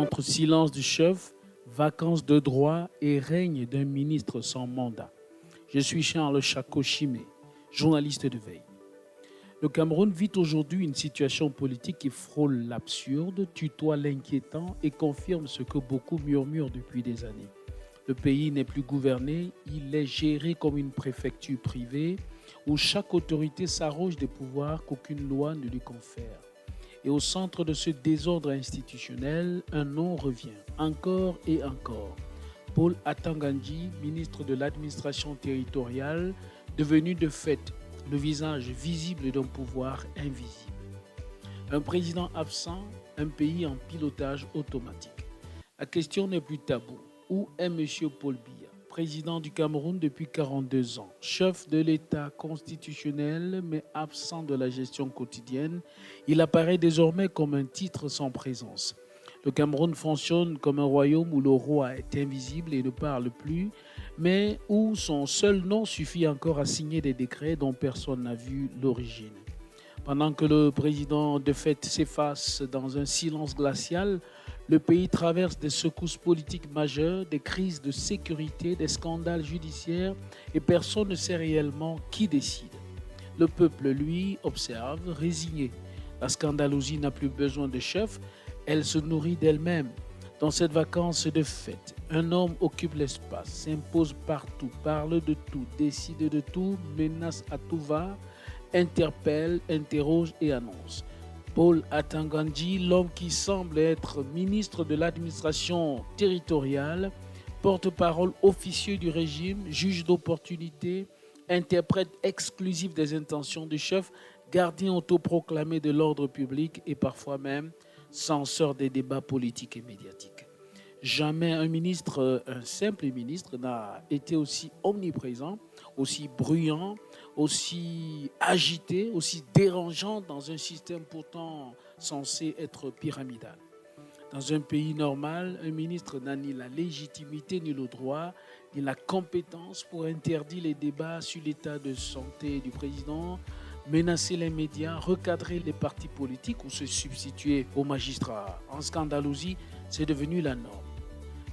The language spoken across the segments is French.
Entre silence du chef, vacances de droit et règne d'un ministre sans mandat. Je suis Charles Chako-Chimé, journaliste de veille. Le Cameroun vit aujourd'hui une situation politique qui frôle l'absurde, tutoie l'inquiétant et confirme ce que beaucoup murmurent depuis des années. Le pays n'est plus gouverné, il est géré comme une préfecture privée où chaque autorité s'arroge des pouvoirs qu'aucune loi ne lui confère. Et au centre de ce désordre institutionnel, un nom revient, encore et encore. Paul Atangandji, ministre de l'administration territoriale, devenu de fait le visage visible d'un pouvoir invisible. Un président absent, un pays en pilotage automatique. La question n'est plus taboue. Où est M. Paul Biya, président du Cameroun depuis 42 ans, chef de l'État constitutionnel mais absent de la gestion quotidienne? Il apparaît désormais comme un titre sans présence. Le Cameroun fonctionne comme un royaume où le roi est invisible et ne parle plus, mais où son seul nom suffit encore à signer des décrets dont personne n'a vu l'origine. Pendant que le président de fait s'efface dans un silence glacial, le pays traverse des secousses politiques majeures, des crises de sécurité, des scandales judiciaires et personne ne sait réellement qui décide. Le peuple, lui, observe, résigné. La scandalosie n'a plus besoin de chef, elle se nourrit d'elle-même. Dans cette vacance de fête, un homme occupe l'espace, s'impose partout, parle de tout, décide de tout, menace à tout va, interpelle, interroge et annonce. Paul Atangandji, l'homme qui semble être ministre de l'administration territoriale, porte-parole officieux du régime, juge d'opportunité, interprète exclusif des intentions du chef, gardien autoproclamé de l'ordre public et parfois même censeur des débats politiques et médiatiques. Jamais un simple ministre n'a été aussi omniprésent, aussi bruyant, aussi agité, aussi dérangeant dans un système pourtant censé être pyramidal. Dans un pays normal, un ministre n'a ni la légitimité, ni le droit, ni la compétence pour interdire les débats sur l'état de santé du président, menacer les médias, recadrer les partis politiques ou se substituer aux magistrats. En scandalosie, c'est devenu la norme.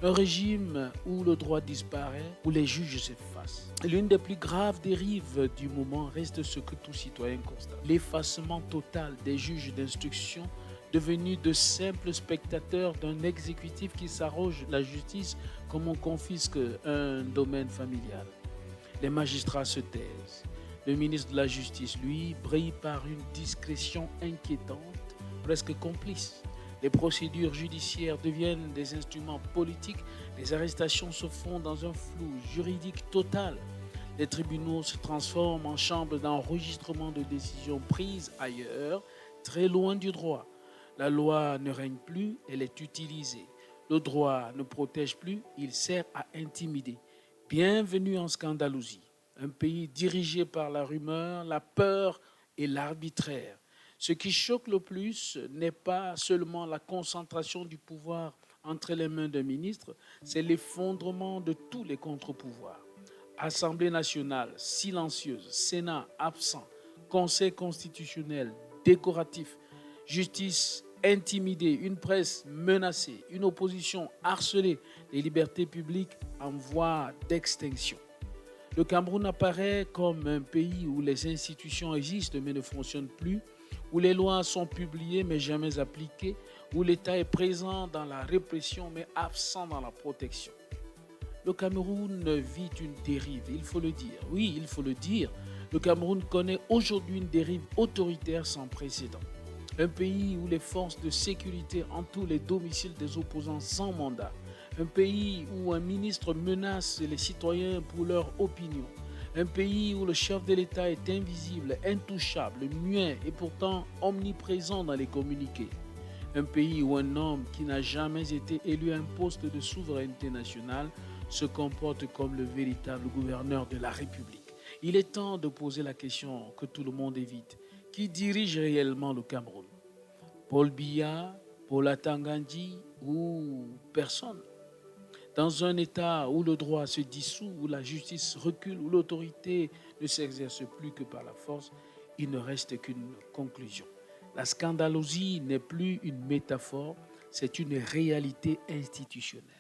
Un régime où le droit disparaît, où les juges s'effacent. L'une des plus graves dérives du moment reste ce que tout citoyen constate. L'effacement total des juges d'instruction devenus de simples spectateurs d'un exécutif qui s'arroge la justice comme on confisque un domaine familial. Les magistrats se taisent. Le ministre de la Justice, lui, brille par une discrétion inquiétante, presque complice. Les procédures judiciaires deviennent des instruments politiques, les arrestations se font dans un flou juridique total. Les tribunaux se transforment en chambres d'enregistrement de décisions prises ailleurs, très loin du droit. La loi ne règne plus, elle est utilisée. Le droit ne protège plus, il sert à intimider. Bienvenue en scandalosie. Un pays dirigé par la rumeur, la peur et l'arbitraire. Ce qui choque le plus n'est pas seulement la concentration du pouvoir entre les mains d'un ministre, c'est l'effondrement de tous les contre-pouvoirs. Assemblée nationale silencieuse, Sénat absent, Conseil constitutionnel décoratif, justice intimidée, une presse menacée, une opposition harcelée, les libertés publiques en voie d'extinction. Le Cameroun apparaît comme un pays où les institutions existent mais ne fonctionnent plus, où les lois sont publiées mais jamais appliquées, où l'État est présent dans la répression mais absent dans la protection. Le Cameroun vit une dérive, il faut le dire. Oui, il faut le dire. Le Cameroun connaît aujourd'hui une dérive autoritaire sans précédent. Un pays où les forces de sécurité entourent les domiciles des opposants sans mandat. Un pays où un ministre menace les citoyens pour leur opinion. Un pays où le chef de l'État est invisible, intouchable, muet et pourtant omniprésent dans les communiqués. Un pays où un homme qui n'a jamais été élu à un poste de souveraineté nationale se comporte comme le véritable gouverneur de la République. Il est temps de poser la question que tout le monde évite. Qui dirige réellement le Cameroun? Paul Biya, Paul Atangandji ou personne? Dans un État où le droit se dissout, où la justice recule, où l'autorité ne s'exerce plus que par la force, il ne reste qu'une conclusion. La scandalosie n'est plus une métaphore, c'est une réalité institutionnelle.